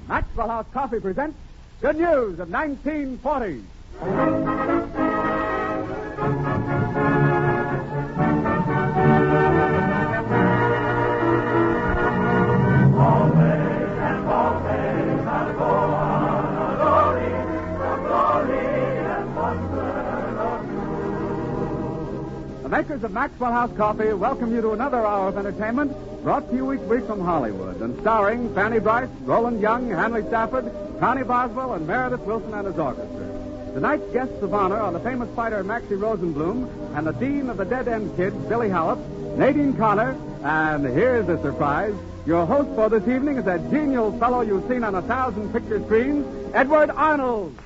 Maxwell House Coffee presents Good News of 1940. The makers of Maxwell House Coffee welcome you to another hour of entertainment brought to you each week from Hollywood and starring Fanny Brice, Roland Young, Hanley Stafford, Connie Boswell, and Meredith Wilson and his orchestra. Tonight's guests of honor are the famous fighter Maxie Rosenblum and the dean of the Dead End Kids, Billy Halop, Nadine Connor, and here's a surprise. Your host for this evening is that genial fellow you've seen on 1,000 picture screens, Edward Arnold.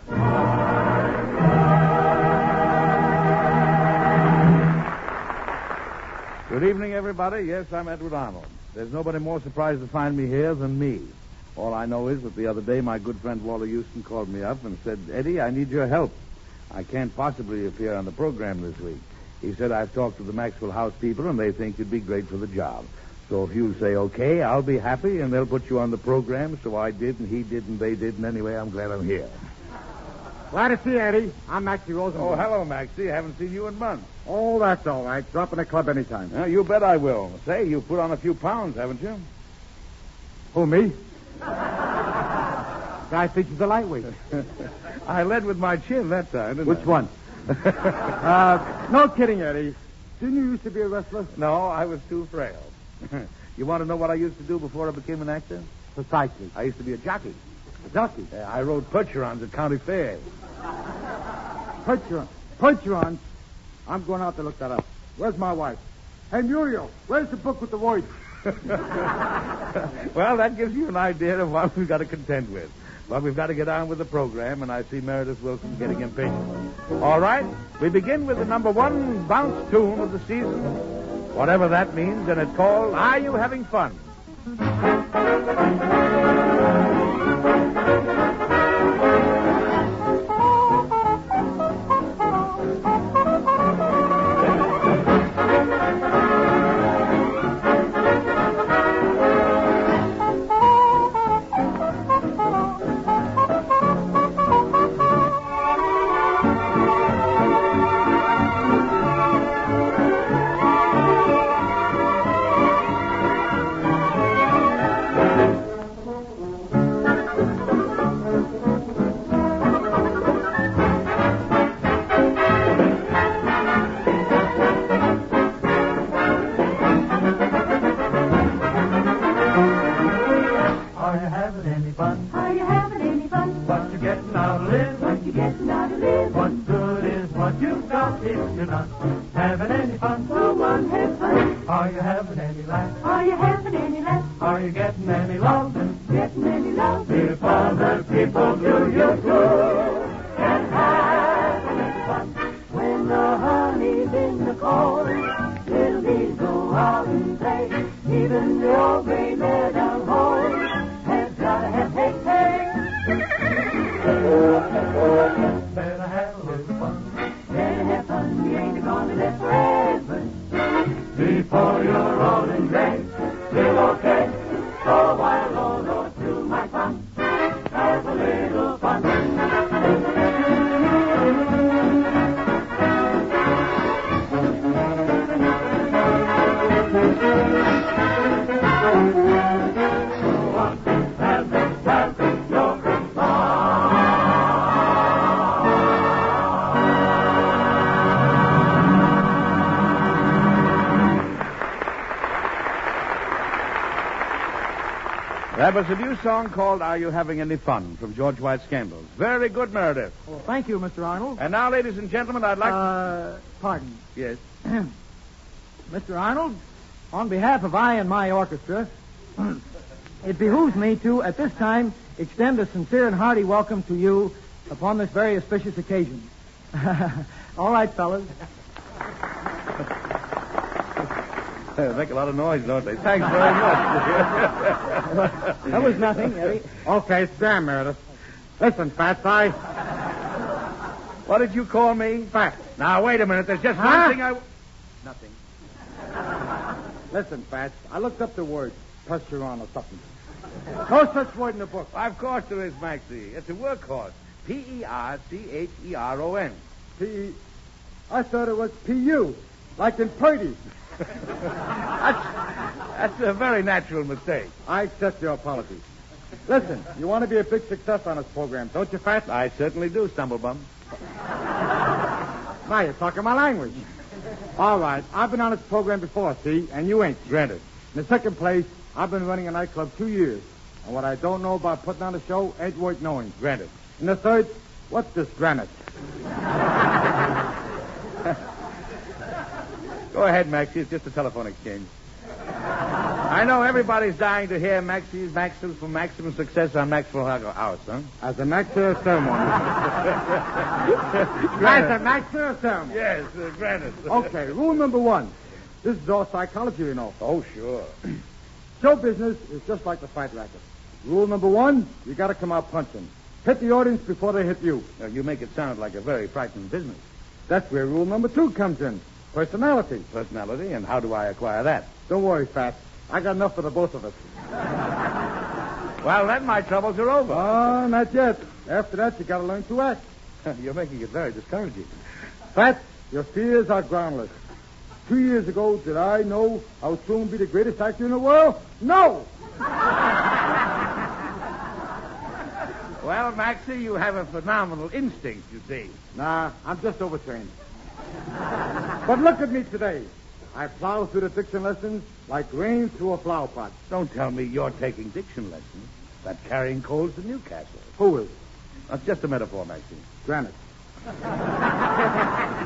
Good evening, everybody. Yes, I'm Edward Arnold. There's nobody more surprised to find me here than me. All I know is that the other day my good friend Walter Houston called me up and said, Eddie, I need your help. I can't possibly appear on the program this week. He said, I've talked to the Maxwell House people and they think you'd be great for the job. So if you say okay, I'll be happy and they'll put you on the program. So I did and he did and they did, and anyway, I'm glad I'm here. Glad to see you, Eddie. I'm Maxie Rosenblum. Oh, hello, Maxie. Haven't seen you in months. Oh, that's all right. Drop in the club anytime. You bet I will. Say, you've put on a few pounds, haven't you? Who, me? Guy thinks he's a lightweight. I led with my chin that time, didn't I? Which one? No kidding, Eddie. Didn't you used to be a wrestler? No, I was too frail. You want to know what I used to do before I became an actor? Precisely. I used to be a jockey. A jockey? I rode percherons at county fairs. Percherons? I'm going out to look that up. Where's my wife? Hey, Muriel, where's the book with the words? Well, that gives you an idea of what we've got to contend with. But we've got to get on with the program, and I see Meredith Wilson getting impatient. All right, we begin with the number one bounce tune of the season. Whatever that means, and it's called Are You Having Fun? Before you're old and gray, still okay. So why alone or to my fun? Have a little fun. Go on, have your fun. That was a new song called Are You Having Any Fun from George White's Scandals. Very good, Meredith. Well, thank you, Mr. Arnold. And now, ladies and gentlemen, I'd like Pardon. Yes. Mr. Arnold, on behalf of I and my orchestra, it behooves me to, at this time, extend a sincere and hearty welcome to you upon this very auspicious occasion. All right, fellas. They make a lot of noise, don't they? Thanks very much. That was nothing, Eddie. Okay, stand, Meredith. Listen, Fats, What did you call me? Fats. Now, wait a minute. There's just Huh? one thing Listen, Fats, I looked up the word, Percheron or something. No such word in the book. Of course there is, Maxie. It's a workhorse. P-E-R-C-H-E-R-O-N. P. I thought it was P-U, like in Purdy. That's a very natural mistake. I accept your apology. Listen, you want to be a big success on this program, don't you, Fat? I certainly do, Stumblebum. Now you're talking my language. All right, I've been on this program before, see, and you ain't. Granted. In the second place, I've been running a nightclub 2 years, and what I don't know about putting on a show ain't worth knowing. Granted. In the third, what's this granite? Go ahead, Maxie. It's just a telephone exchange. I know everybody's dying to hear Maxie's maxims for maximum success on Maxwell House, huh? As a Maxwell ceremony. As a Maxwell ceremony. Yes, granted. Okay, rule number 1. This is all psychology, you know. Oh, sure. Show business is just like the fight racket. Rule number 1, you got to come out punching. Hit the audience before they hit you. Now, you make it sound like a very frightening business. That's where rule number 2 comes in. Personality. Personality, and how do I acquire that? Don't worry, Fat. I got enough for the both of us. Well, then my troubles are over. Oh, not yet. After that, you got to learn to act. You're making it very discouraging. Fat, your fears are groundless. 2 years ago, did I know I would soon be the greatest actor in the world? No! Well, Maxie, you have a phenomenal instinct, you see. Nah, I'm just overtrained. But look at me today. I plow through the diction lessons like rain through a flower pot. Don't tell me you're taking diction lessons. That's carrying coals to Newcastle. Who is? That's just a metaphor, Maxie. Granite.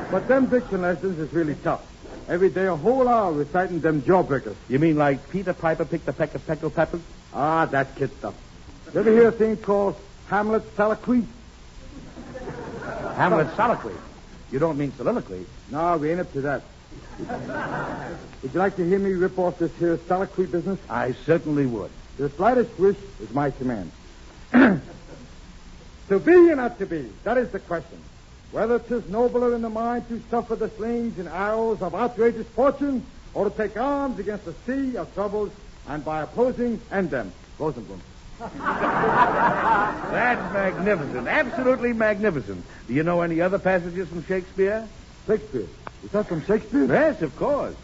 But them diction lessons is really tough. Every day a whole hour reciting them jawbreakers. You mean like Peter Piper picked a peck of pickled peppers? Ah, that's kid stuff. You ever hear a thing called Hamlet's soliloquy? Hamlet's soliloquy? You don't mean soliloquy? No, we ain't up to that. Would you like to hear me rip off this here soliloquy business? I certainly would. The slightest wish is my command. To be or not to be, that is the question. Whether 'tis nobler in the mind to suffer the slings and arrows of outrageous fortune, or to take arms against a sea of troubles, and by opposing, end them. Rosenblum. That's magnificent. Absolutely magnificent. Do you know any other passages from Shakespeare? Shakespeare. Is that from Shakespeare? Yes, of course.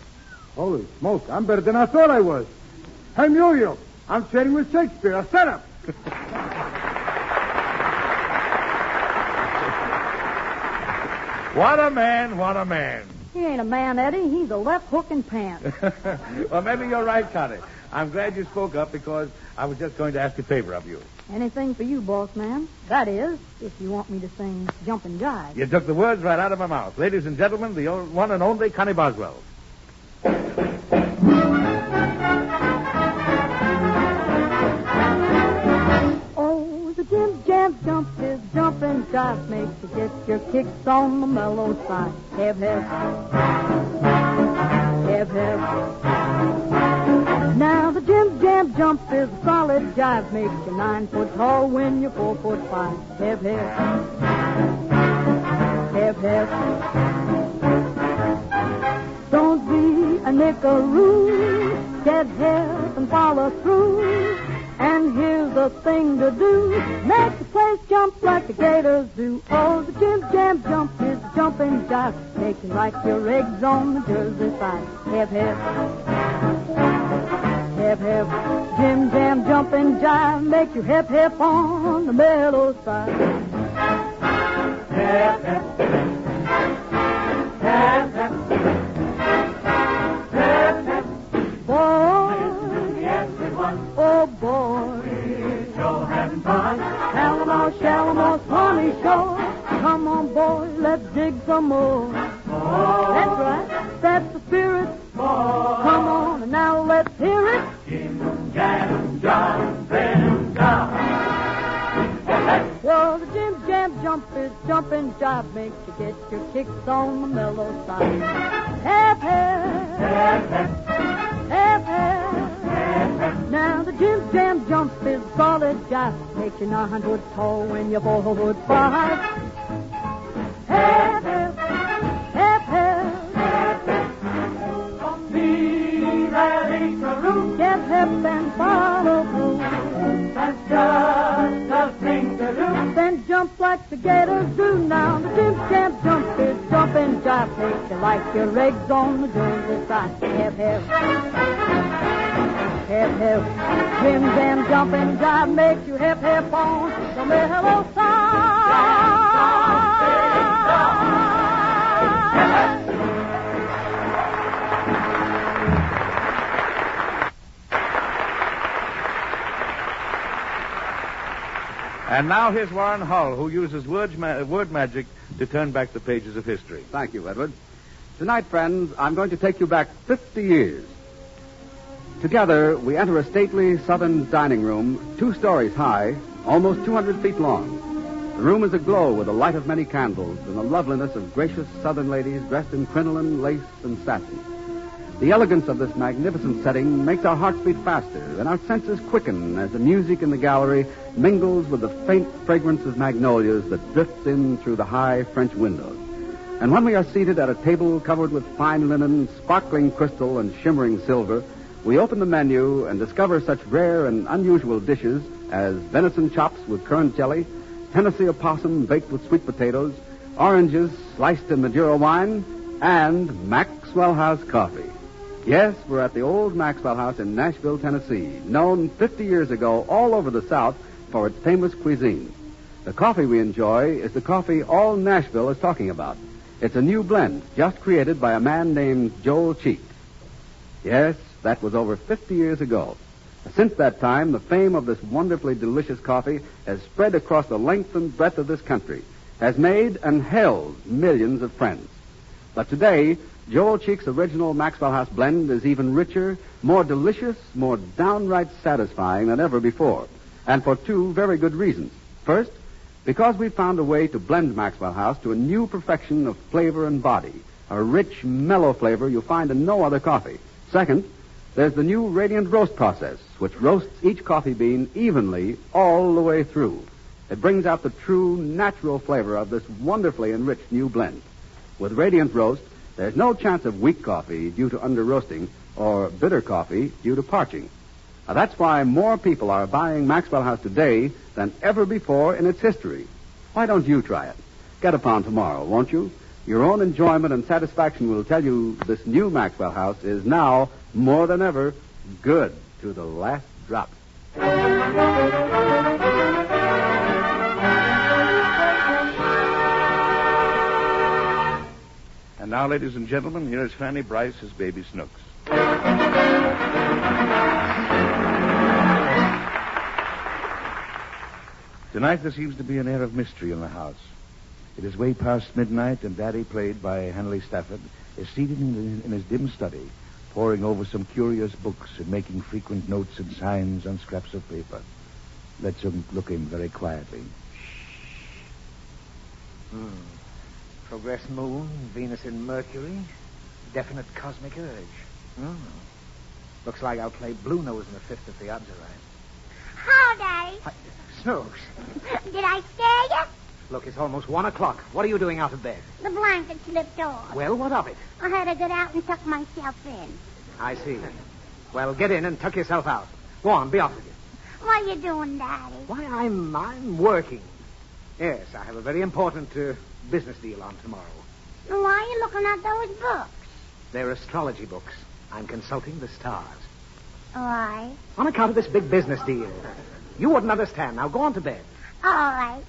Holy smoke, I'm better than I thought I was. Hey, Muriel, I'm trading with Shakespeare. A setup. What a man, what a man. He ain't a man, Eddie. He's a left hook and pants. Well, maybe you're right, Connie. I'm glad you spoke up because I was just going to ask a favor of you. Anything for you, boss man. That is, if you want me to sing Jumpin' Jive. You took the words right out of my mouth. Ladies and gentlemen, the one and only Connie Boswell. Oh, the Jim Jam Jump is jumping jive. Makes you get your kicks on the mellow side. Have, have. Have, have. Now the Jim Jam Jump is a solid jive. Makes you 9 foot tall when you're 4 foot 5. Have, have. Have, have. Don't be a nickaroo. Get help and follow through. And here's the thing to do. Make the place jump like the gators do. Oh, the Jim Jam Jump is a jumping jive. Make you like your eggs on the Jersey side. Have, have. Hip, hip, Jim Jam jumping jive, make you hip, hip on the mellow side. Hip, hip. Hip, hip. Hip, hip. Boy, Everyone, oh boy, we're sure having fun. Shalimar, Swanee Shore. Come on, boy, let's dig some more. That's right, that's the spirit. Come on, and now let's hear it. Jim Jam jumping jive. Well, the Jim Jam Jump is jumping jive. Makes you get your kicks on the mellow side. Hip, hip. Hip, hip. Now the Jim Jam Jump is solid jive. Makes you 9 foot tall when you're 4 foot 5. Hip, hip. Hip, hip. Be ready to root. Get hip and follow through. jump like the gators do now. The chimps can't jump it, jump and jive. Make you like your legs on the Joneses side. Hip, hip. Hip, hip. Jim Jam, jump and jive makes you hip, hip on the mellow side. And now here's Warren Hull, who uses word magic to turn back the pages of history. Thank you, Edward. Tonight, friends, I'm going to take you back 50 years. Together, we enter a stately southern dining room, 2 stories high, almost 200 feet long. The room is aglow with the light of many candles and the loveliness of gracious southern ladies dressed in crinoline, lace, and satin. The elegance of this magnificent setting makes our hearts beat faster and our senses quicken as the music in the gallery mingles with the faint fragrance of magnolias that drifts in through the high French windows. And when we are seated at a table covered with fine linen, sparkling crystal, and shimmering silver, we open the menu and discover such rare and unusual dishes as venison chops with currant jelly, Tennessee opossum baked with sweet potatoes, oranges sliced in Madeira wine, and Maxwell House coffee. Yes, we're at the old Maxwell House in Nashville, Tennessee, known 50 years ago all over the South for its famous cuisine. The coffee we enjoy is the coffee all Nashville is talking about. It's a new blend just created by a man named Joel Cheek. Yes, that was over 50 years ago. Since that time, the fame of this wonderfully delicious coffee has spread across the length and breadth of this country, has made and held millions of friends. But today, Joel Cheek's original Maxwell House blend is even richer, more delicious, more downright satisfying than ever before. And for 2 very good reasons. First, because we've found a way to blend Maxwell House to a new perfection of flavor and body, a rich, mellow flavor you'll find in no other coffee. Second, there's the new radiant roast process, which roasts each coffee bean evenly all the way through. It brings out the true, natural flavor of this wonderfully enriched new blend. With radiant roast, there's no chance of weak coffee due to under-roasting or bitter coffee due to parching. Now, that's why more people are buying Maxwell House today than ever before in its history. Why don't you try it? Get upon tomorrow, won't you? Your own enjoyment and satisfaction will tell you this new Maxwell House is now, more than ever, good to the last drop. And now, ladies and gentlemen, here is Fanny Bryce as Baby Snooks. Tonight there seems to be an air of mystery in the house. It is way past midnight, and Daddy, played by Hanley Stafford, is seated in his dim study, poring over some curious books and making frequent notes and signs on scraps of paper. Let's look in very quietly. Progress moon, Venus in Mercury, definite cosmic urge. Looks like I'll play Blue Nose in the 5th if the odds are right. How, Daddy? Snooks. Did I scare you? Look, it's almost 1 o'clock. What are you doing out of bed? The blanket slipped off. Well, what of it? I had to get out and tuck myself in. I see. Well, get in and tuck yourself out. Go on, be off with you. What are you doing, Daddy? Why, I'm working. Yes, I have a very important business deal on tomorrow. Why are you looking at those books? They're astrology books. I'm consulting the stars. Why? On account of this big business deal. You wouldn't understand. Now, go on to bed. All right.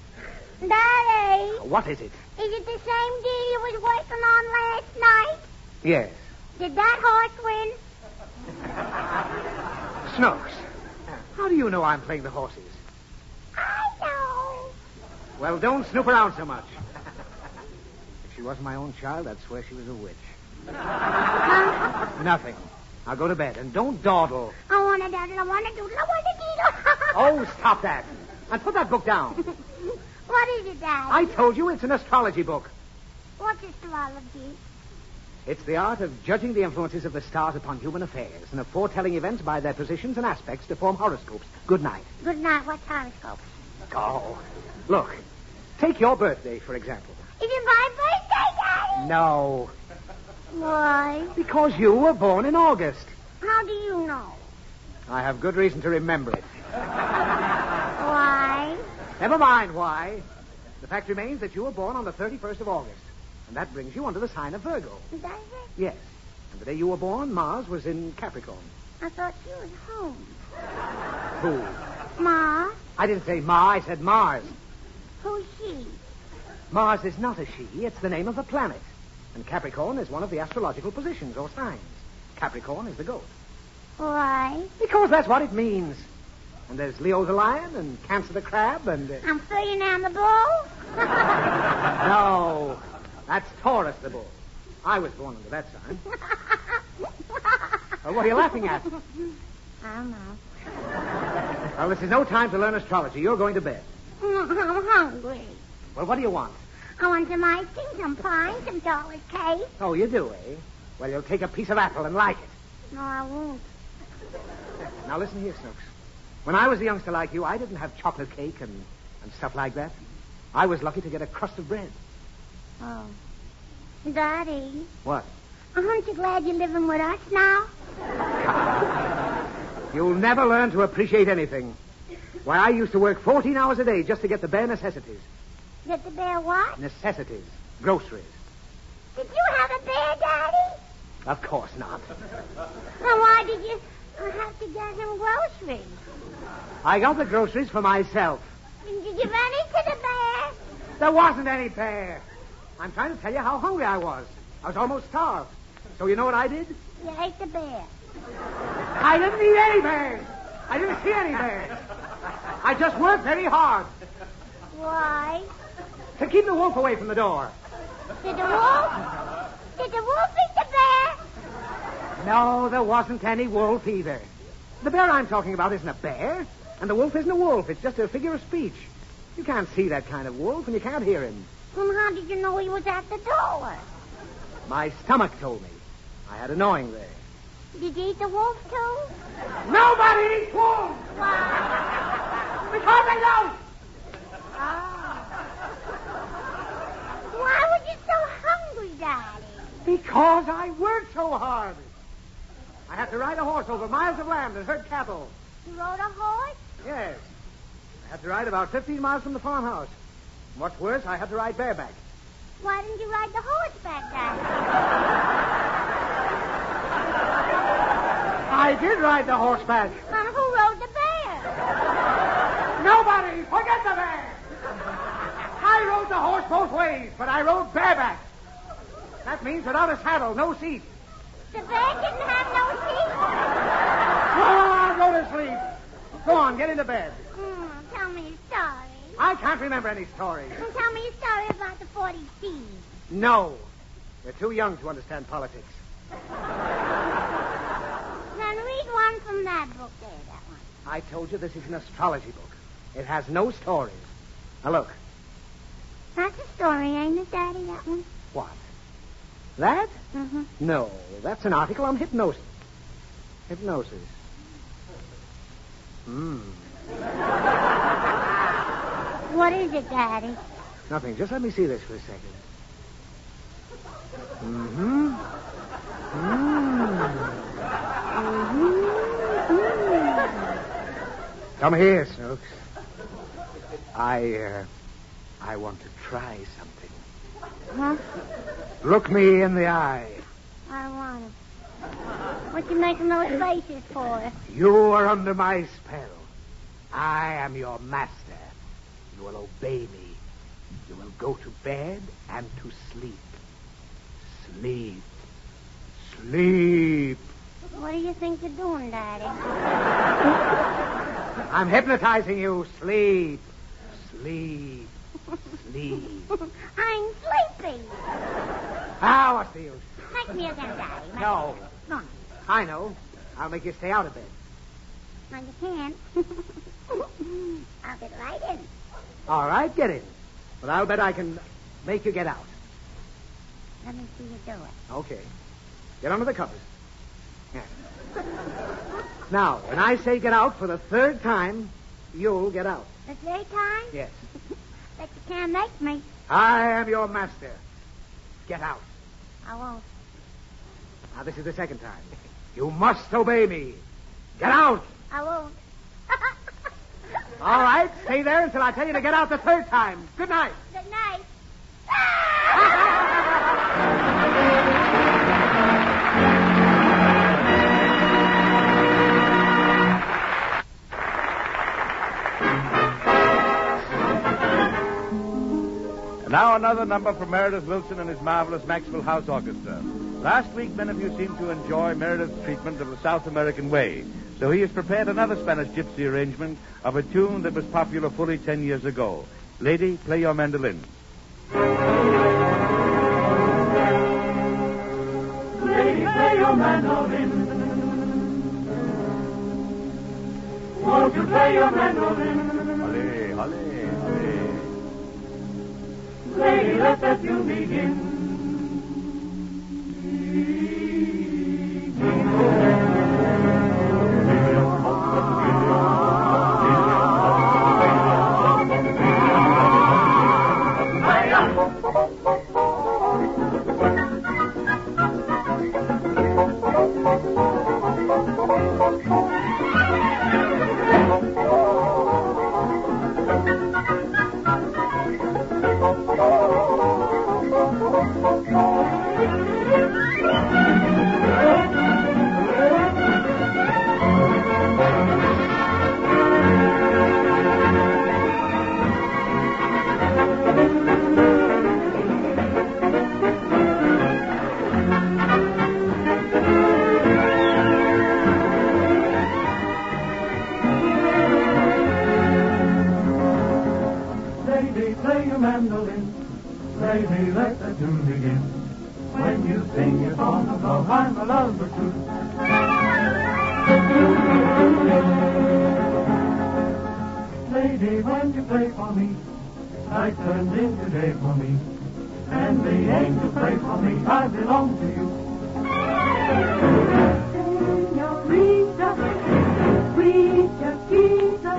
Daddy! What is it? Is it the same deal you was working on last night? Yes. Did that horse win? Snooks. How do you know I'm playing the horses? I know. Well, don't snoop around so much. If she wasn't my own child, I'd swear she was a witch. Nothing. Now go to bed, and don't dawdle. I want to doodle, I want to doodle, I want to doodle. Oh, stop that. And put that book down. What is it, Daddy? I told you it's an astrology book. What's astrology? It's the art of judging the influences of the stars upon human affairs and of foretelling events by their positions and aspects to form horoscopes. Good night. Good night. What's horoscope? Oh, look. Take your birthday, for example. Is it my birthday, Daddy? No. Why? Because you were born in August. How do you know? I have good reason to remember it. Why? Never mind why. The fact remains that you were born on the 31st of August. And that brings you under the sign of Virgo. Does it? Yes. And the day you were born, Mars was in Capricorn. I thought you was home. Who? Ma, I didn't say Ma, I said Mars. who's she? Mars is not a she. It's the name of a planet. And Capricorn is one of the astrological positions or signs. Capricorn is the goat. Why? Because that's what it means. And there's Leo the lion and Cancer the crab and... I'm filling down the bull? No, that's Taurus the bull. I was born under that sign. What are you laughing at? I don't know. Well, this is no time to learn astrology. You're going to bed. I'm hungry. Well, what do you want? I want some ice cream, some pie, some chocolate cake. Oh, you do, eh? Well, you'll take a piece of apple and like it. No, I won't. Now, listen here, Snooks. When I was a youngster like you, I didn't have chocolate cake and stuff like that. I was lucky to get a crust of bread. Oh. Daddy, What? aren't you glad you're living with us now? You'll never learn to appreciate anything. Why, I used to work 14 hours a day just to get the bare necessities. Get the bear what? Necessities. Groceries. Did you have a bear, Daddy? Of course not. Then why did you have to get him groceries? I got the groceries for myself. Didn't you give any to the bear? There wasn't any bear. I'm trying to tell you how hungry I was. I was almost starved. So you know what I did? You ate the bear. I didn't eat any bears. I didn't see any bears. I just worked very hard Why? to keep the wolf away from the door. Did the wolf eat the bear? No, there wasn't any wolf either. The bear I'm talking about isn't a bear, and the wolf isn't a wolf. It's just a figure of speech. You can't see that kind of wolf, and you can't hear him. Well, how did you know he was at the door? My stomach told me. I had a knowing there. Did you eat the wolf, too? Nobody eats wolves! Why? Because they don't! Why were you so hungry, Daddy? Because I worked so hard. I had to ride a horse over miles of land and herd cattle. You rode a horse? Yes. I had to ride about 15 miles from the farmhouse. What's worse, I had to ride bareback. Why didn't you ride the horseback, Daddy? I did ride the horseback. And who rode the bear? Nobody! Forget the bear! I rode the horse both ways, but I rode bareback. That means without a saddle, no seat. The bear didn't have no seat? Go on, go to sleep. Go on, get into bed. Tell me a story. I can't remember any stories. Tell me a story about the 40 C's. No. You're too young to understand politics. Then read one from that book there, that one. I told you this is an astrology book. It has no stories. Now, look. That's a story, ain't it, Daddy, that one? What? That? Mm-hmm. No, that's an article on hypnosis. Hypnosis. What is it, Daddy? Nothing. Just let me see this for a second. Mm-hmm. Come here, Snooks. I want to try something. Huh? Look me in the eye. I want it. What you making those faces for? You are under my spell. I am your master. You will obey me. You will go to bed and to sleep. Sleep. Sleep. What do you think you're doing, Daddy? I'm hypnotizing you. Sleep. Sleep. Sleep. I'm sleepy. Ah, what's the use? Make me again, Daddy. No. No. I know. I'll make you stay out of bed. No, you can't. I'll get right in. All right, get in. But I'll bet I can make you get out. Let me see you do it. Okay. Get under the covers. Yeah. Now, when I say get out for the third time, you'll get out. The third time? Yes. Bet you can't make me. I am your master. Get out. I won't. Now, this is the second time. You must obey me. Get out. I won't. All right, stay there until I tell you to get out the third time. Good night. Good night. And now another number from Meredith Wilson and his marvelous Maxwell House Orchestra. Last week, many of you seemed to enjoy Meredith's treatment of the South American way, so he has prepared another Spanish gypsy arrangement of a tune that was popular fully 10 years ago. Lady, play your mandolin. Lady, play your mandolin. Won't you play your mandolin? Hale, hale, hale. Lady, let that tune begin. Lady, play your mandolin. Lady, let the tune begin. When you sing your song of love, I'm a lover too. Lady, when you play for me, night turns into day for me. And the angels pray for me, I belong to you. Señorita, sweet Chiquita,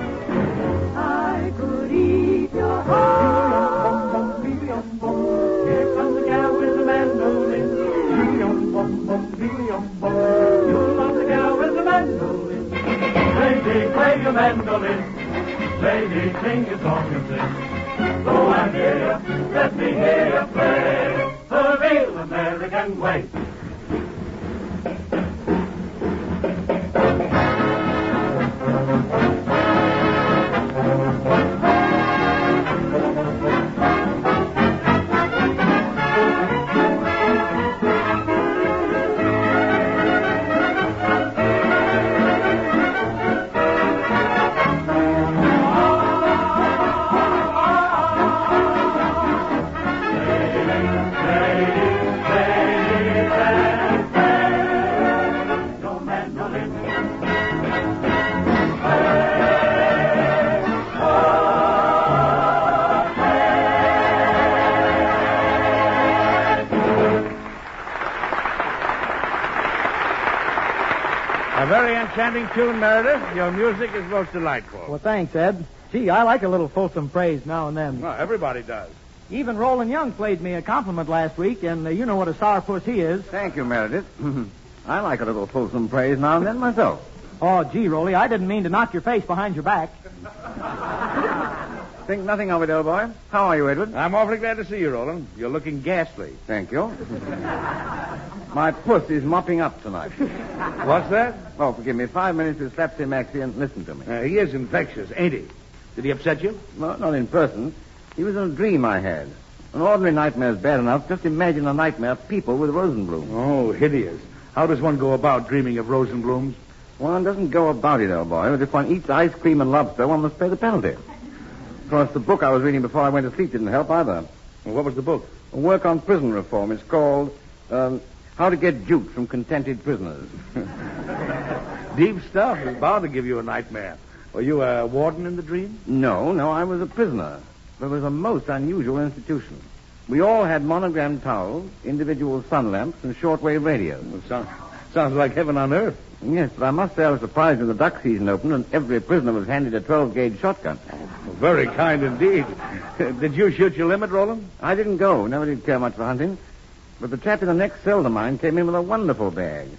I could eat your heart. Here comes the gal with the mandolin. You'll love the gal with the mandolin. Lady, play your mandolin. Lady, sing your song and sing. Go and hear you, let me hear you play the real American way. A very enchanting tune, Meredith. Your music is most delightful. Well, thanks, Ed. Gee, I like a little fulsome praise now and then. Well, everybody does. Even Roland Young played me a compliment last week, and you know what a sourpuss he is. Thank you, Meredith. I like a little fulsome praise now and then myself. Oh, gee, Rolly, I didn't mean to knock your face behind your back. Think nothing of it, old boy. How are you, Edward? I'm awfully glad to see you, Roland. You're looking ghastly. Thank you. My puss is mopping up tonight. What's that? Oh, forgive me. 5 minutes to Slapsy Maxie and listen to me. He is infectious, ain't he? Did he upset you? No, not in person. He was in a dream I had. An ordinary nightmare's bad enough. Just imagine a nightmare of people with Rosenblum. Oh, hideous. How does one go about dreaming of Rosenblums? One doesn't go about it, old boy. But if one eats ice cream and lobster, one must pay the penalty. Of course, the book I was reading before I went to sleep didn't help either. Well, what was the book? A work on prison reform. It's called How to Get Juked from Contented Prisoners. Deep stuff. It's bound to give you a nightmare. Were you a warden in the dream? No, I was a prisoner. But it was a most unusual institution. We all had monogrammed towels, individual sun lamps, and shortwave radios. Well, sounds like heaven on earth. Yes, but I must say I was surprised when the duck season opened and every prisoner was handed a 12-gauge shotgun. Well, very kind indeed. Did you shoot your limit, Roland? I didn't go. Never did care much for hunting. But the chap in the next cell to mine came in with a wonderful bag.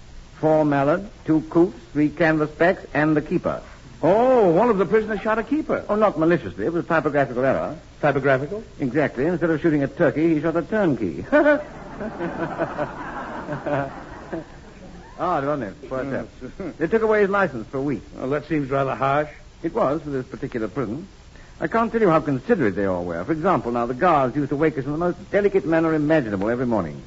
4 mallards, 2 coots, 3 canvas backs, and the keeper. Oh, one of the prisoners shot a keeper. Oh, not maliciously. It was a typographical error. Typographical? Exactly. Instead of shooting a turkey, he shot a turnkey. Odd, wasn't it? Poor chap. They took away his license for a week. Well, that seems rather harsh. It was for this particular prison. I can't tell you how considerate they all were. For example, now, the guards used to wake us in the most delicate manner imaginable every morning.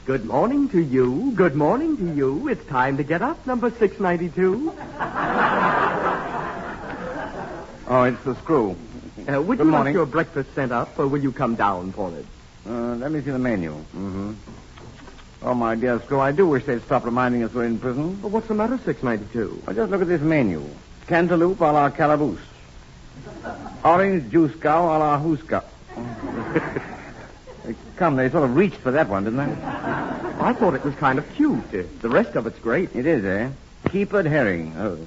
Good morning to you. Good morning to you. It's time to get up, number 692. Oh, it's the screw. Would Good you morning. like your breakfast sent up, or will you come down for it? Let me see the menu. Mm-hmm. Oh, my dear Screw, I do wish they'd stop reminding us we're in prison. Well, what's the matter, 692? Well, just look at this menu. Cantaloupe a la calaboose. Orange juice cow a la hooska. Come, they sort of reached for that one, didn't they? I thought it was kind of cute. The rest of it's great. It is, eh? Keepered herring. Oh.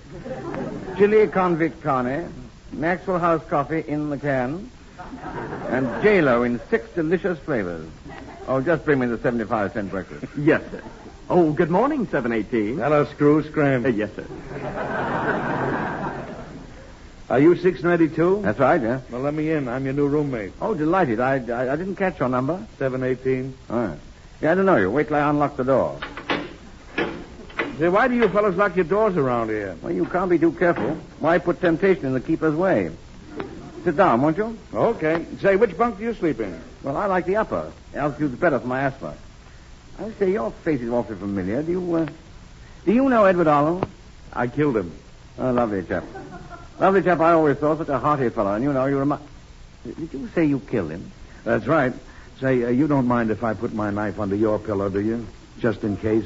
Chili convict carne. Maxwell House coffee in the can. And J-Lo in 6 delicious flavors. Oh, just bring me the 75-cent breakfast. Yes, sir. Oh, good morning, 718. Hello, Screw. Scram. Yes, sir. Are you 692? That's right, yeah. Well, let me in. I'm your new roommate. Oh, delighted. I didn't catch your number. 718. Oh. Yeah, I don't know you. Wait till I unlock the door. Say, why do you fellas lock your doors around here? Well, you can't be too careful. Why put temptation in the keeper's way? Sit down, won't you? Okay. Say, which bunk do you sleep in? Well, I like the upper. The altitude's better for my asthma. I say, your face is awfully familiar. Do you know Edward Arnold? I killed him. Oh, lovely chap. Lovely chap, I always thought. Such a hearty fellow. And you remind... Did you say you killed him? That's right. Say, you don't mind if I put my knife under your pillow, do you? Just in case.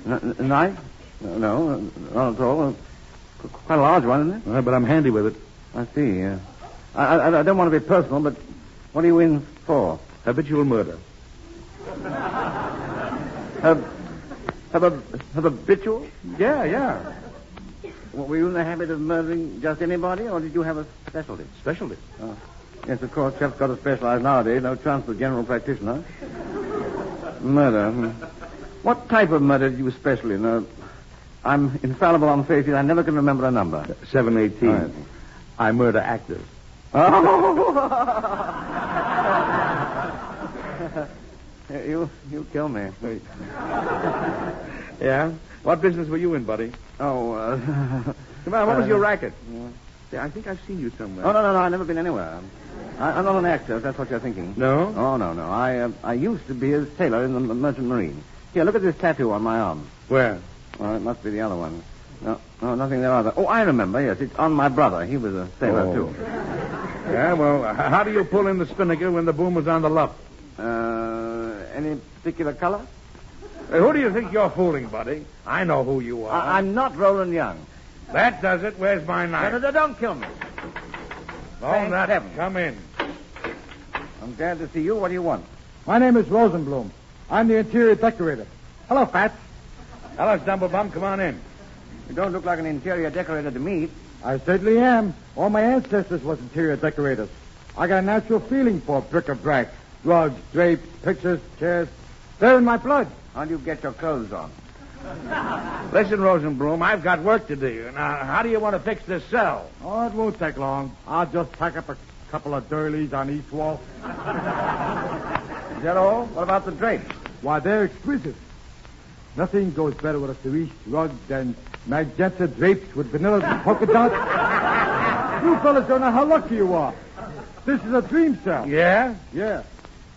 Knife? No, not at all. Quite a large one, isn't it? But I'm handy with it. I see, yeah. I don't want to be personal, but what are you in for? Habitual murder. Habitual? Yeah. Well, were you in the habit of murdering just anybody, or did you have a specialty? Specialty? Oh. Yes, of course, chef's got to specialize nowadays. No chance for general practitioner. Murder. What type of murder did you specially know? I'm infallible on faces. I never can remember a number. 718. Right. I murder actors. Oh! you kill me. Yeah? What business were you in, buddy? Oh, Come on, what was your racket? Yeah, I think I've seen you somewhere. Oh, no. I've never been anywhere. I'm not an actor, if that's what you're thinking. No? Oh, no. I used to be a sailor in the Merchant Marine. Here, look at this tattoo on my arm. Where? Oh, it must be the other one. No, nothing there either. Oh, I remember, yes. It's on my brother. He was a sailor, too. Yeah, well, how do you pull in the spinnaker when the boom is on the luff? Any particular color? Who do you think you're fooling, buddy? I know who you are. I'm not Roland Young. That does it. Where's my knife? No, don't kill me. Oh, Thank that. heaven. Come in. I'm glad to see you. What do you want? My name is Rosenblum. I'm the interior decorator. Hello, Fats. Hello, Stumblebum. Come on in. You don't look like an interior decorator to me. I certainly am. All my ancestors was interior decorators. I got a natural feeling for bric-a-brac, rugs, drapes, pictures, chairs. They're in my blood. How do you get your clothes on? Listen, Rosenblum, I've got work to do. Now, how do you want to fix this cell? Oh, it won't take long. I'll just tack up a couple of doilies on each wall. Is that all? What about the drapes? Why, they're exquisite. Nothing goes better with a cerise rug than magenta drapes with vanilla and polka dots. You fellas don't know how lucky you are. This is a dream cell. Yeah? Yeah.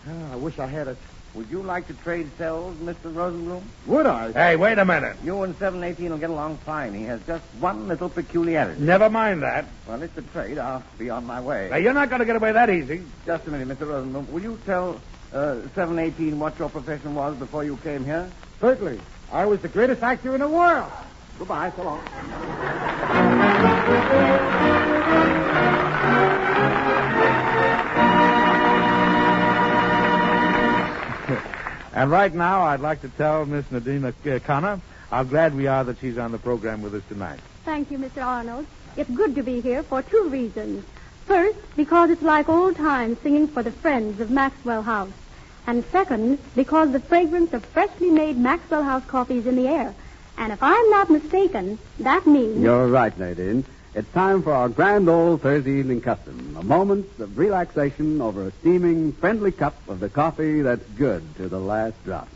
Oh, I wish I had it. Would you like to trade cells, Mr. Rosenblum? Would I? Hey, wait a minute. You and 718 will get along fine. He has just one little peculiarity. Never mind that. Well, it's a trade. I'll be on my way. Now, you're not going to get away that easy. Just a minute, Mr. Rosenblum. Will you tell 718 what your profession was before you came here? Certainly. I was the greatest actor in the world. Goodbye. So long. And right now, I'd like to tell Miss Nadina Connor how glad we are that she's on the program with us tonight. Thank you, Mr. Arnold. It's good to be here for 2 reasons. First, because it's like old times singing for the friends of Maxwell House. And second, because the fragrance of freshly made Maxwell House coffee is in the air. And if I'm not mistaken, that means... You're right, Nadine. It's time for our grand old Thursday evening custom. A moment of relaxation over a steaming, friendly cup of the coffee that's good to the last drop.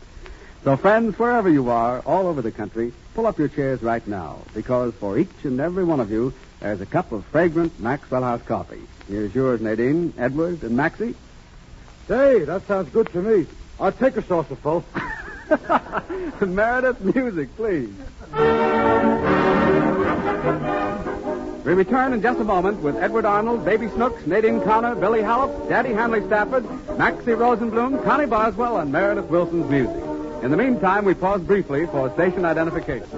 So, friends, wherever you are, all over the country, pull up your chairs right now, because for each and every one of you, there's a cup of fragrant Maxwell House coffee. Here's yours, Nadine, Edward, and Maxie. Say, that sounds good to me. I'll take a saucerful. Meredith, music, please. We return in just a moment with Edward Arnold, Baby Snooks, Nadine Connor, Billy Halop, Daddy Hanley Stafford, Maxie Rosenblum, Connie Boswell, and Meredith Wilson's music. In the meantime, we pause briefly for station identification.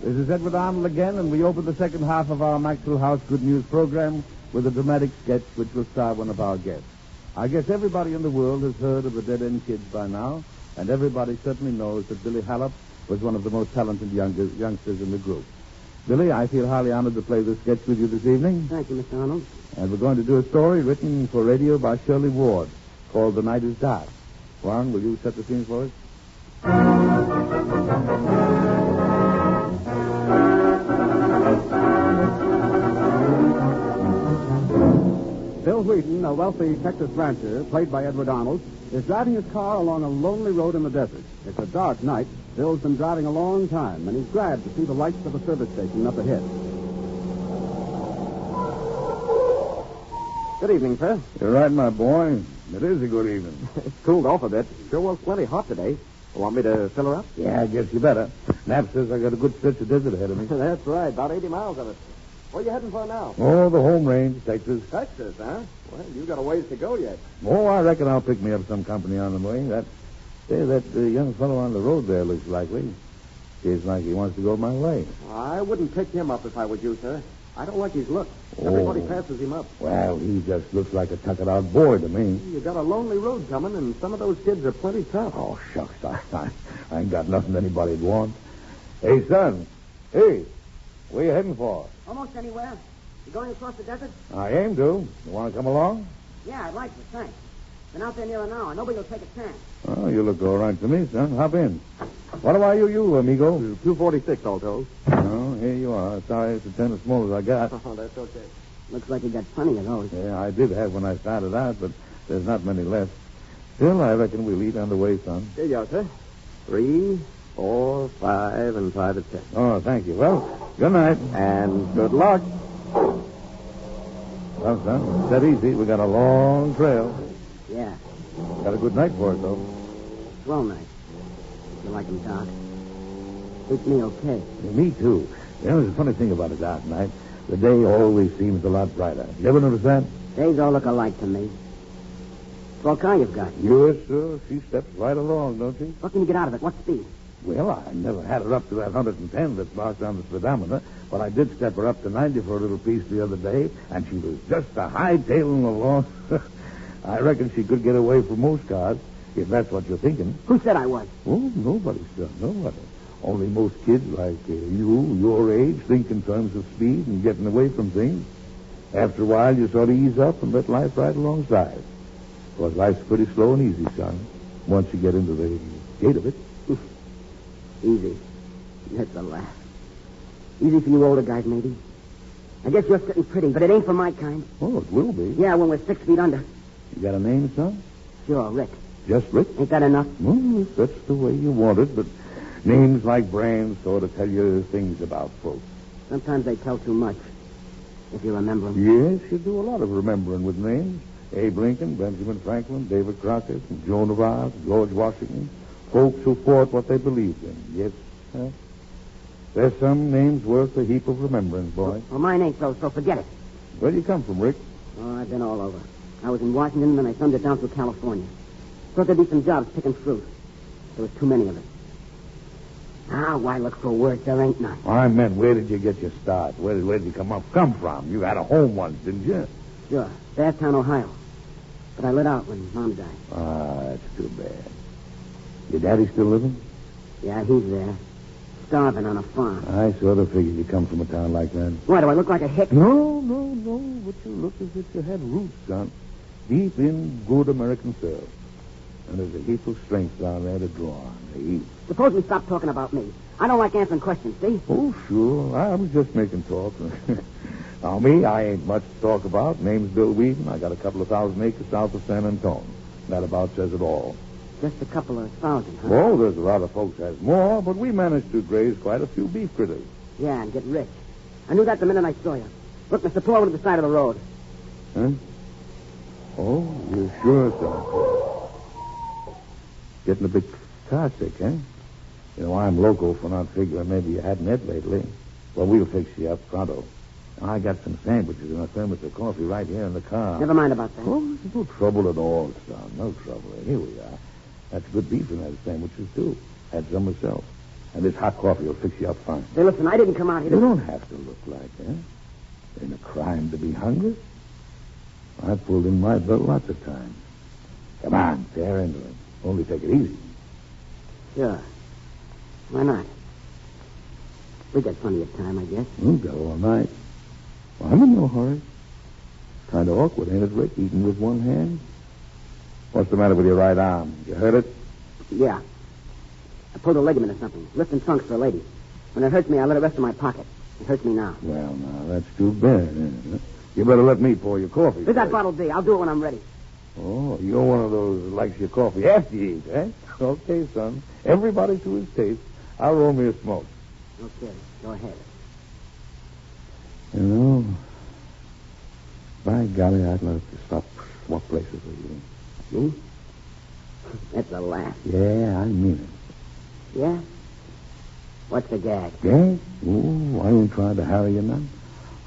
This is Edward Arnold again, and we open the second half of our Maxwell House Good News program with a dramatic sketch which will star one of our guests. I guess everybody in the world has heard of the Dead End Kids by now, and everybody certainly knows that Billy Halop was one of the most talented youngsters in the group. Billy, I feel highly honored to play this sketch with you this evening. Thank you, Mr. Arnold. And we're going to do a story written for radio by Shirley Ward called The Night is Dark. Warren, will you set the scene for us? Bill Wheaton, a wealthy Texas rancher, played by Edward Arnold, is driving his car along a lonely road in the desert. It's a dark night. Bill's been driving a long time, and he's glad to see the lights of a service station up ahead. Good evening, sir. You're right, my boy. It is a good evening. It's cooled off a bit. Sure was plenty hot today. Want me to fill her up? Yeah, I guess you better. Knapp says I got a good stretch of desert ahead of me. That's right. About 80 miles of it. Where are you heading for now? Oh, the home range, Texas. Texas, huh? Well, you got a ways to go yet. Oh, I reckon I'll pick me up some company on the way. That young fellow on the road there looks likely. Seems like he wants to go my way. I wouldn't pick him up if I was you, sir. I don't like his look. Everybody passes him up. Well, he just looks like a tuck-it-out boy to me. You got a lonely road coming, and some of those kids are plenty tough. Oh, shucks. I ain't got nothing anybody'd want. Hey, son. Hey, where you heading for? Almost anywhere. You going across the desert? I aim to. You want to come along? Yeah, I'd like to, thanks. Been out there near an hour. Nobody will take a chance. Oh, you look all right to me, son. Hop in. What do I owe you, amigo? 246, all told. Oh, here you are. Sorry, it's a ten as small as I got. Oh, that's okay. Looks like you got plenty of those. Yeah, I did have when I started out, but there's not many left. Still, I reckon we'll eat on the way, son. Here you are, sir. 3, 4, 5, and 5 is 10. Oh, thank you. Well, good night. And good luck. Well, son, it's that easy. We got a long trail. Yeah. Got a good night for it, though. Swell night. You like them dark? Suits me okay. Yeah, me, too. You know, there's a funny thing about a dark night. The day always seems a lot brighter. You ever notice that? Days all look alike to me. What car you've got? Yes, sir. She steps right along, don't she? What can you get out of it? What speed? Well, I never had her up to that 110 that's marked on the speedometer, but I did step her up to 90 for a little piece the other day, and she was just a hightailing along. I reckon she could get away from most cars, if that's what you're thinking. Who said I was? Oh, nobody, son, nobody. Only most kids like you, your age, think in terms of speed and getting away from things. After a while, you sort of ease up and let life ride alongside. Because life's pretty slow and easy, son, once you get into the gate of it. Easy. That's a laugh. Easy for you older guys, maybe. I guess you're sitting pretty, but it ain't for my kind. Oh, it will be. Yeah, when we're 6 feet under. You got a name, son? Sure, Rick. Just Rick? Ain't that enough? Well, if that's the way you want it, but names like brands sort of tell you things about folks. Sometimes they tell too much, if you remember them. Yes, you do a lot of remembering with names. Abe Lincoln, Benjamin Franklin, David Crockett, Joan of Arc, George Washington. Folks who fought what they believed in. Yes, there's some names worth a heap of remembrance, boy. Well, mine ain't so forget it. Where do you come from, Rick? Oh, I've been all over. I was in Washington, then I thumbed it down through California. Thought there'd be some jobs picking fruit. There was too many of it. Ah, why look for words? There ain't none. I meant, where did you get your start? Where did you come from? You had a home once, didn't you? Sure. Bathtown, Ohio. But I lit out when Mom died. Ah, that's too bad. Your daddy still living? Yeah, he's there. Starving on a farm. I sort of figured you come from a town like that. Why, do I look like a hick? No. But you look as if you had roots, son. Deep in good American soil. And there's a heap of strength down there to draw on. A heap. Suppose we stop talking about me. I don't like answering questions, see? Oh, sure. I was just making talk. Now, me, I ain't much to talk about. Name's Bill Wheaton. I got a couple of 1,000 acres south of San Antonio. That about says it all. Just a couple of 1,000, huh? Oh, there's a lot of folks has more, but we managed to graze quite a few beef critters. Yeah, and get rich. I knew that the minute I saw you. Look, Mr. Pull over to the side of the road. Huh? Oh, you're sure, son. Getting a bit car sick, eh? You know, I'm loco for not figuring maybe you hadn't ate lately. Well, we'll fix you up pronto. I got some sandwiches and a thermos of coffee right here in the car. Never mind about that. Oh, there's no trouble at all, son. No trouble. Here we are. That's good beef in those sandwiches, too. Had some myself. And this hot coffee will fix you up fine. Hey, listen, I didn't come out here to... You don't have to look like that. Ain't a crime to be hungry. I've pulled in my belt lots of times. Come on, tear into it. Only take it easy. Sure. Why not? We got plenty of time, I guess. We've got all night. Well, I'm in no hurry. Kind of awkward, ain't it, Rick, eating with one hand? What's the matter with your right arm? You hurt it? Yeah. I pulled a ligament or something. Lifting trunks for a lady. When it hurts me, I let it rest in my pocket. It hurts me now. Well, now, that's too bad, isn't it? You better let me pour your coffee. Where's that bottle be? I'll do it when I'm ready. Oh, you're one of those that likes your coffee after you eat, eh? Okay, son. Everybody to his taste. I'll roll me a smoke. Okay, go ahead. You know, by golly, I'd love to swap places with you. Me? That's a laugh. Yeah, I mean it. Yeah? What's the gag? Gag? Oh, I ain't trying to harry you none.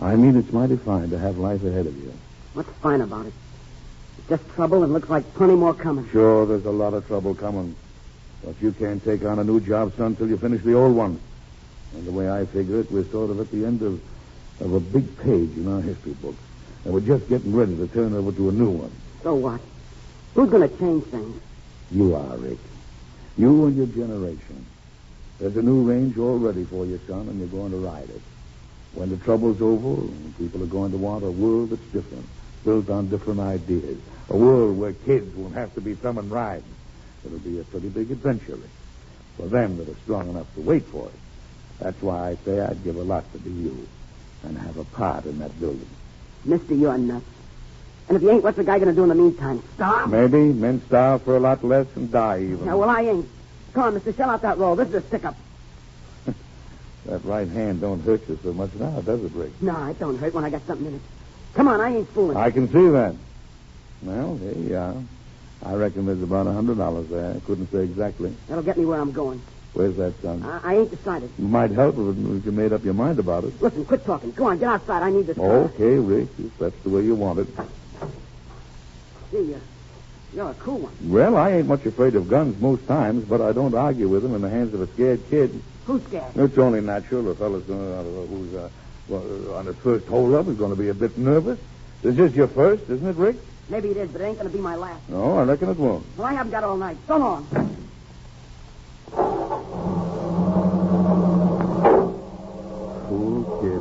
I mean it's mighty fine to have life ahead of you. What's fine about it? It's just trouble and looks like plenty more coming. Sure, there's a lot of trouble coming. But you can't take on a new job, son, till you finish the old one. And the way I figure it, we're sort of at the end of a big page in our history books. And we're just getting ready to turn over to a new one. So what? Who's going to change things? You are, Rick. You and your generation. There's a new range all ready for you, son, and you're going to ride it. When the trouble's over, people are going to want a world that's different, built on different ideas. A world where kids won't have to be thumbing rides. It'll be a pretty big adventure, Rick. For them that are strong enough to wait for it. That's why I say I'd give a lot to be you and have a part in that building. Mister, you're nuts. And if you ain't, what's the guy going to do in the meantime? Starve? Maybe. Men starve for a lot less and die even. Yeah, well, I ain't. Come on, mister, shell out that roll. This is a stick-up. That right hand don't hurt you so much now, does it, Rick? No, it don't hurt when I got something in it. Come on, I ain't fooling. I can see that. Well, there you are. I reckon there's about $100 there. I couldn't say exactly. That'll get me where I'm going. Where's that, son? I ain't decided. It might help if you made up your mind about it. Listen, quit talking. Go on, get outside. I need this car. Okay, Rick, if that's the way you want it. Gee, you're a cool one. Well, I ain't much afraid of guns most times, but I don't argue with them in the hands of a scared kid. Who's scared? It's only natural. A fellow's who's on his first hold-up is going to be a bit nervous. This is your first, isn't it, Rick? Maybe it is, but it ain't going to be my last. No, I reckon it won't. Well, I haven't got all night. So long. Fool kid.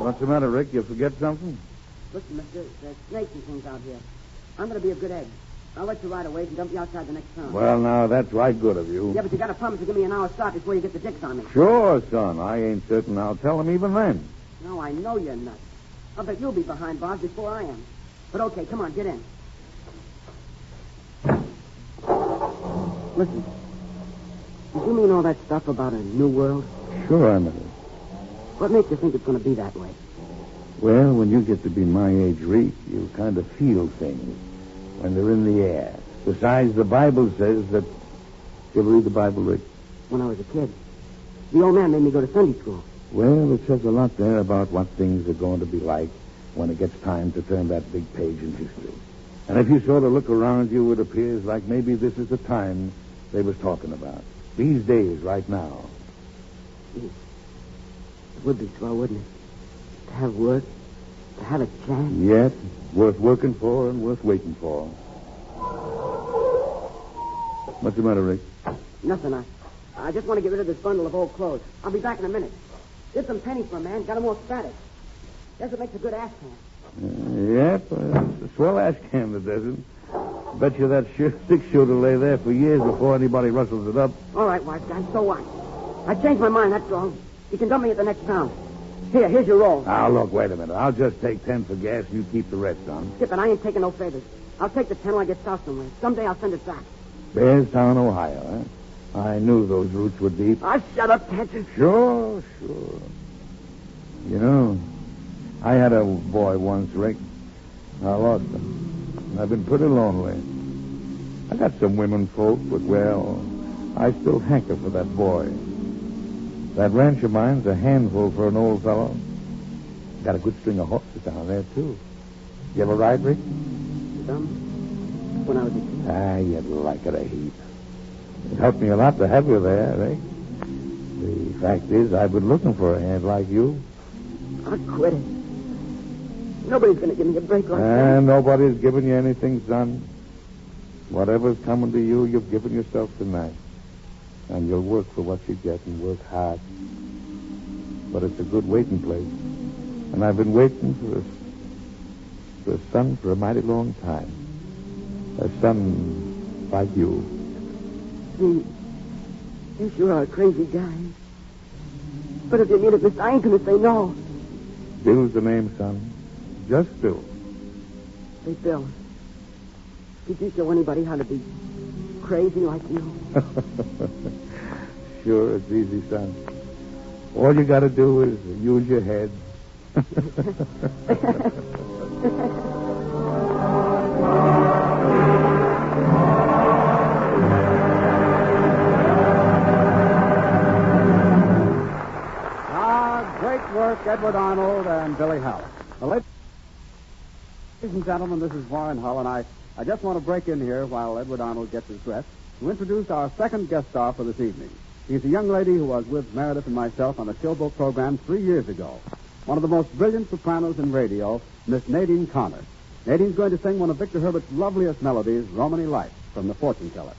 What's the matter, Rick? You forget something? Listen, mister, there's snakes and things out here. I'm going to be a good egg. I'll let you ride away and dump you outside the next town. Well, now, that's right good of you. Yeah, but you got to promise to give me an hour's start before you get the dicks on me. Sure, son. I ain't certain I'll tell him even then. No, I know you're nuts. I'll bet you'll be behind bars before I am. But okay, come on, get in. Listen, did you mean all that stuff about a new world? Sure I meant it. What makes you think it's going to be that way? Well, when you get to be my age, Rick, you kind of feel things when they're in the air. Besides, the Bible says that... You ever read the Bible, Rick? When I was a kid. The old man made me go to Sunday school. Well, it says a lot there about what things are going to be like when it gets time to turn that big page in history. And if you sort of look around you, it appears like maybe this is the time they was talking about. These days, right now. It would be swell, wouldn't it? To have work, to have a chance. Yes, worth working for and worth waiting for. What's the matter, Rick? Nothing. I just want to get rid of this bundle of old clothes. I'll be back in a minute. Did some pennies for a man. Got him all static. Guess it makes a good ash can. Yep, it's a swell ash can that does it. Bet you that six-shooter lay there for years before anybody rustles it up. All right, wise guy, so what? I changed my mind, that's all. You can dump me at the next town. Here's your roll. Now, look, wait a minute. I'll just take 10 for gas and you keep the rest, son. Skip it, I ain't taking no favors. I'll take the 10 when I get south somewhere. Someday I'll send it back. Bearstown, Ohio, huh? I knew those roots were deep. Shut up, can't you? Sure. You know, I had a boy once, Rick. I lost him. I've been pretty lonely. I got some women folk, but, well, I still hanker for that boy. That ranch of mine's a handful for an old fellow. Got a good string of horses down there, too. You ever ride, Rick? Some. When I was a kid. You'd like it a heap. It helped me a lot to have you there, Rick. The fact is, I've been looking for a hand like you. I'll quit it. Nobody's going to give me a break like that. Nobody's giving you anything, son. Whatever's coming to you, you've given yourself tonight. And you'll work for what you get and work hard. But it's a good waiting place. And I've been waiting for a son for a mighty long time. A son like you. You sure are a crazy guy. But if you need it, mister, I ain't going to say no. Bill's the name, son. Just Bill. Hey, Bill. Did you show anybody how to be crazy like you? Sure, it's easy, son. All you got to do is use your head. Great work, Edward Arnold and Billy Halop. Well, ladies and gentlemen, this is Warren Hull, and I just want to break in here while Edward Arnold gets his dress to introduce our second guest star for this evening. She's a young lady who was with Meredith and myself on the Showboat program 3 years ago. One of the most brilliant sopranos in radio, Miss Nadine Connor. Nadine's going to sing one of Victor Herbert's loveliest melodies, Romany Life, from The Fortune Teller.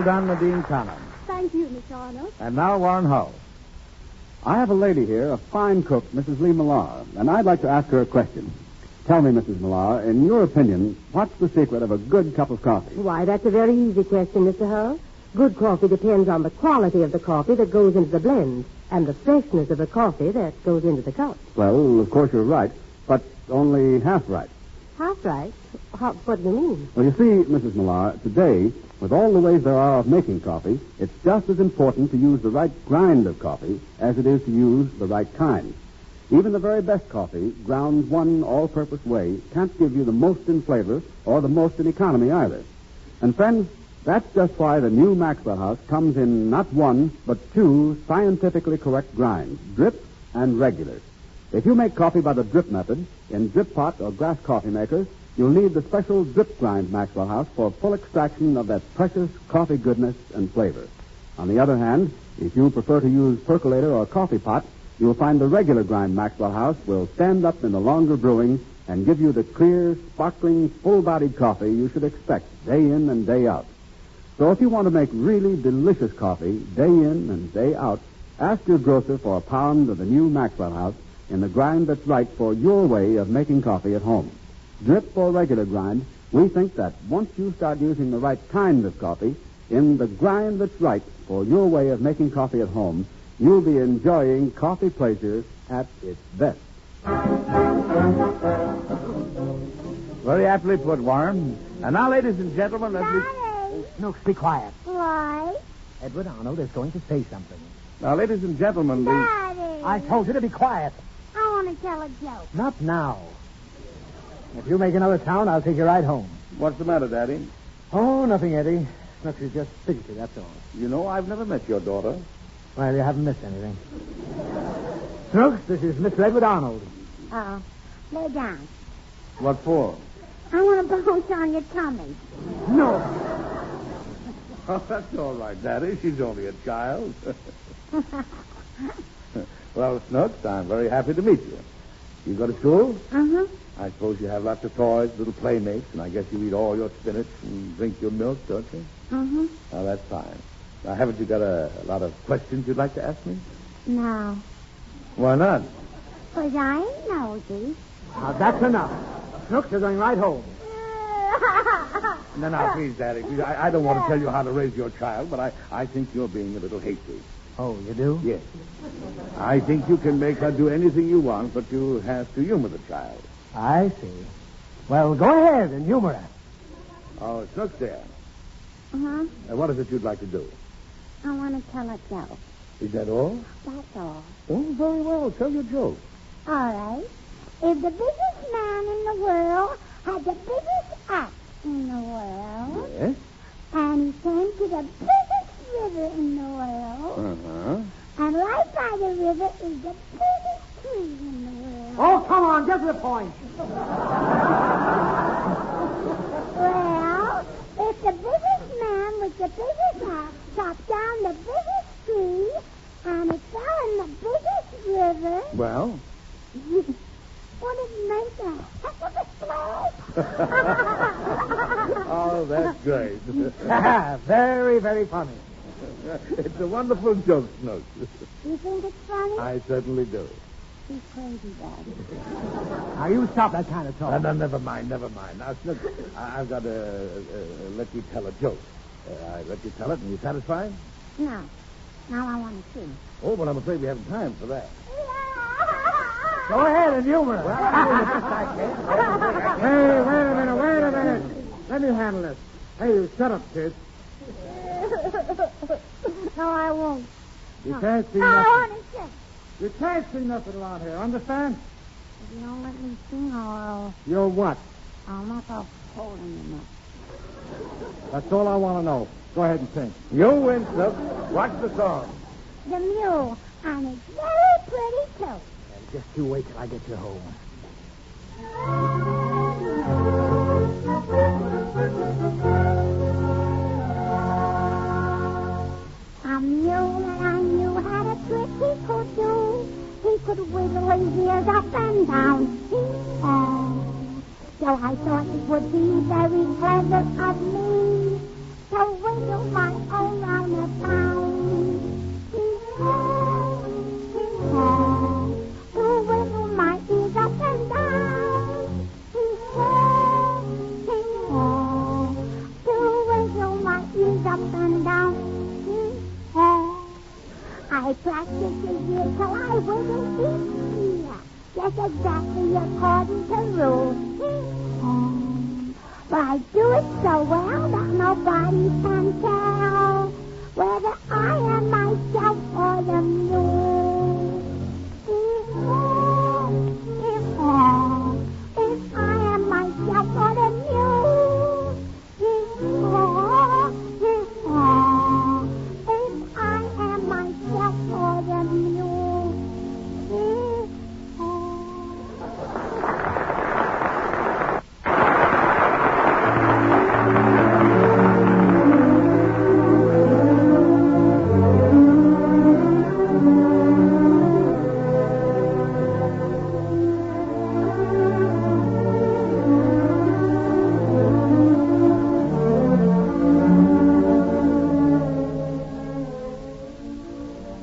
Well done, Nadine Connor. Thank you, Miss Arnold. And now, Warren Hull. I have a lady here, a fine cook, Mrs. Lee Millar, and I'd like to ask her a question. Tell me, Mrs. Millar, in your opinion, what's the secret of a good cup of coffee? Why, that's a very easy question, Mr. Hull. Good coffee depends on the quality of the coffee that goes into the blend and the freshness of the coffee that goes into the cup. Well, of course you're right, but only half right. Half right? What do you mean? Well, you see, Mrs. Millar, today, with all the ways there are of making coffee, it's just as important to use the right grind of coffee as it is to use the right kind. Even the very best coffee, ground one all-purpose way, can't give you the most in flavor or the most in economy either. And, friends, that's just why the new Maxwell House comes in not one, but two scientifically correct grinds, drip and regular. If you make coffee by the drip method, in drip pot or glass coffee maker, you'll need the special drip grind Maxwell House for full extraction of that precious coffee goodness and flavor. On the other hand, if you prefer to use percolator or coffee pot, you'll find the regular grind Maxwell House will stand up in the longer brewing and give you the clear, sparkling, full-bodied coffee you should expect day in and day out. So if you want to make really delicious coffee day in and day out, ask your grocer for a pound of the new Maxwell House in the grind that's right for your way of making coffee at home. Drip or regular grind, we think that once you start using the right kind of coffee in the grind that's right for your way of making coffee at home, you'll be enjoying coffee pleasure at its best. Very aptly put, Warren. And now, ladies and gentlemen, let me... Daddy! Snooks, be quiet. Why? Edward Arnold is going to say something. Now, ladies and gentlemen, the... Daddy! I told you to be quiet. I want to tell a joke. Not now. If you make another sound, I'll take you right home. What's the matter, Daddy? Oh, nothing, Eddie. Snooks is just fidgety, that's all. You know, I've never met your daughter. Well, you haven't missed anything. Snooks, this is Mr. Edward Arnold. Oh, lay down. What for? I want to bounce on your tummy. No. Oh, that's all right, Daddy. She's only a child. Well, Snooks, I'm very happy to meet you. You go to school? Uh-huh. I suppose you have lots of toys, little playmates, and I guess you eat all your spinach and drink your milk, don't you? Uh-huh. Oh, that's fine. Now, haven't you got a lot of questions you'd like to ask me? No. Why not? 'Cause I ain't nosy. Now, that's enough. Snooks, you're going right home. No, please, Daddy. Please, I don't want to tell you how to raise your child, but I think you're being a little hasty. Oh, you do? Yes. I think you can make her do anything you want, but you have to humor the child. I see. Well, go ahead and humor her. Oh, Snooks there. Uh-huh. What is it you'd like to do? I want to tell a joke. Is that all? That's all. Oh, very well. Tell your joke. All right. If the biggest man in the world had the biggest axe in the world, Yes? and he came to the biggest river in the world, Uh-huh. and right by the river is the biggest tree in the world. Oh, come on, get to the point. Well, if the biggest man with the biggest axe chopped down the biggest tree, and it fell in the biggest river, Well? would it make a heck of a splash? Oh, that's great. Very, very funny. It's a wonderful joke, Snooks. You think it's funny? I certainly do. He's crazy, Daddy. Now, you stop that kind of talk. No, never mind. Now, Snooks, I've got to let you tell a joke. I let you tell it, and you satisfied? No. Now I want to see. Oh, but I'm afraid we haven't time for that. Go ahead and humor her. Hey, wait a minute. Let me handle this. Hey, you shut up, kid. No, I won't. You can't see No, I nothing. want to sit. You can't see nothing around here, understand? If you don't let me sing, I'll You're what? knock off hole in your neck. That's all I want to know. Go ahead and sing. You win, Snooks. Watch the song. The mule, and it's very pretty, too. Just you wait till I get you home. A mule that I knew had a trick he could do. He could wiggle his ears up and down. So I thought it would be very clever of me to wiggle my own roundabout. Hee-haw, hee-haw, to wiggle my ears up and down. Hee-haw, hee-haw, to wiggle my ears up and down. Hee-haw. I practice a year till I wiggle each year, just exactly according to rules. But I do it so well that nobody can tell whether I am myself or the mule. If I am myself or the mule. If I am myself or the mule.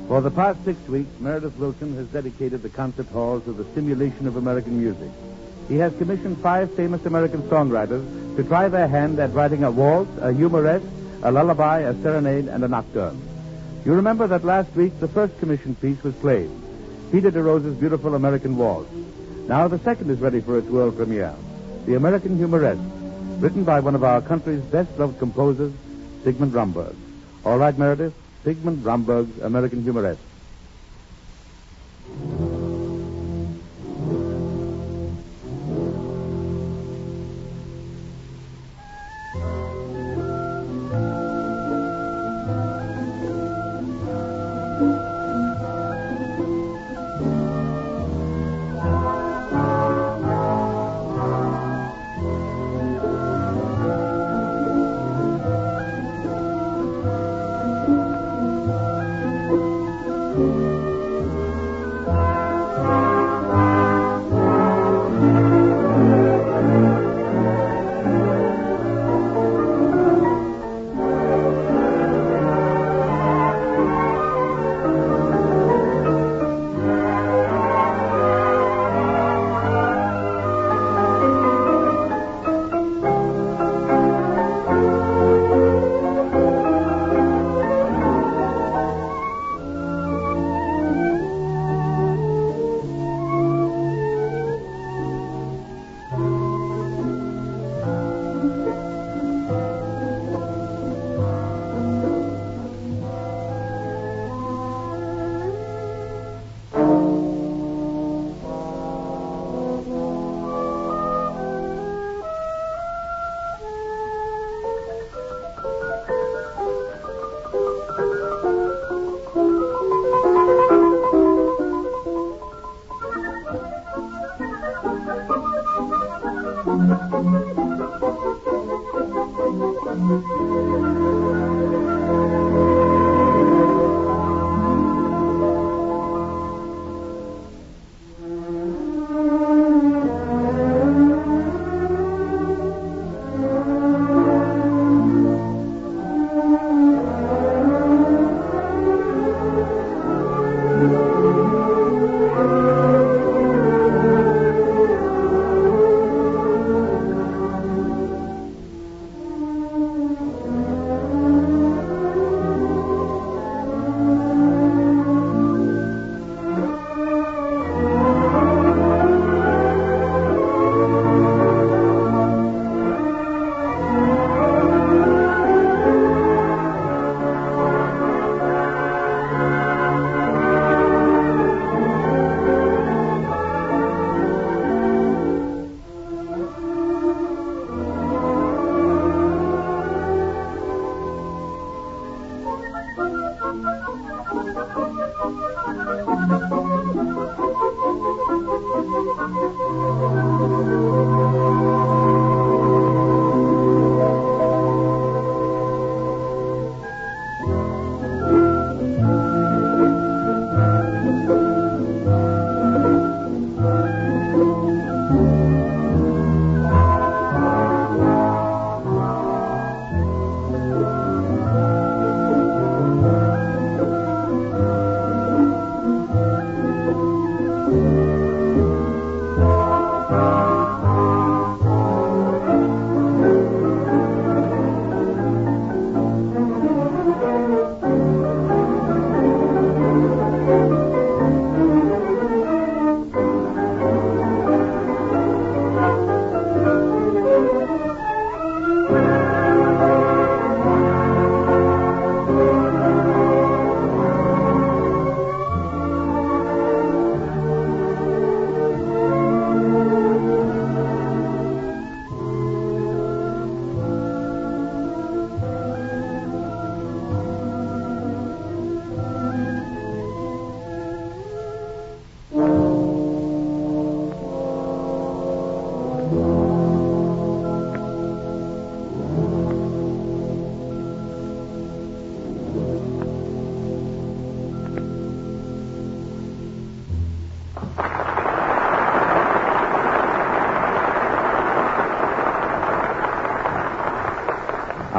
For the past 6 weeks, Meredith Wilson has dedicated the concert halls to the stimulation of American music. He has commissioned 5 famous American songwriters to try their hand at writing a waltz, a humorette, a lullaby, a serenade, and a nocturne. You remember that last week the first commissioned piece was played, Peter DeRosa's beautiful American waltz. Now the second is ready for its world premiere, the American humorette, written by one of our country's best-loved composers, Sigmund Romberg. All right, Meredith? Sigmund Romberg's American Humorette.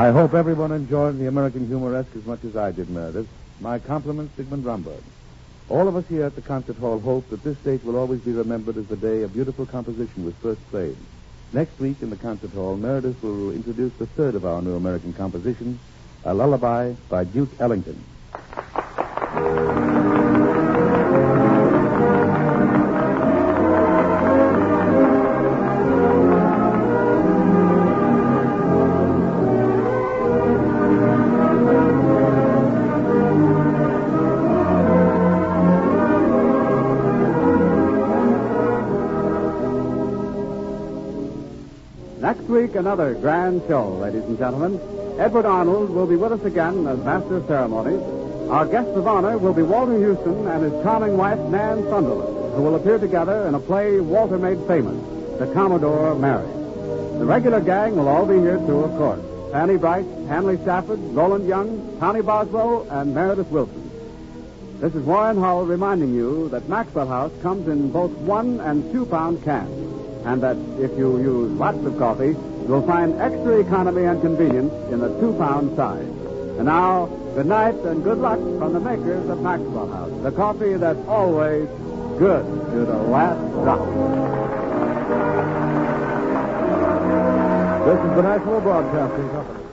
I hope everyone enjoyed the American Humoresque as much as I did, Meredith. My compliments, Sigmund Rumberg. All of us here at the concert hall hope that this date will always be remembered as the day a beautiful composition was first played. Next week in the concert hall, Meredith will introduce the third of our new American compositions, A Lullaby by Duke Ellington. Next week, another grand show, ladies and gentlemen. Edward Arnold will be with us again as Master of Ceremonies. Our guests of honor will be Walter Houston and his charming wife, Nan Sunderland, who will appear together in a play Walter made famous, The Commodore Married. The regular gang will all be here, too, of course. Fanny Bright, Hanley Stafford, Roland Young, Connie Boswell, and Meredith Wilson. This is Warren Hull reminding you that Maxwell House comes in both 1 and 2 pound cans, and that if you use lots of coffee, you'll find extra economy and convenience in the 2 pound size. And now, good night and good luck from the makers of Maxwell House, the coffee that's always good to the last drop. This is the National Broadcasting Company.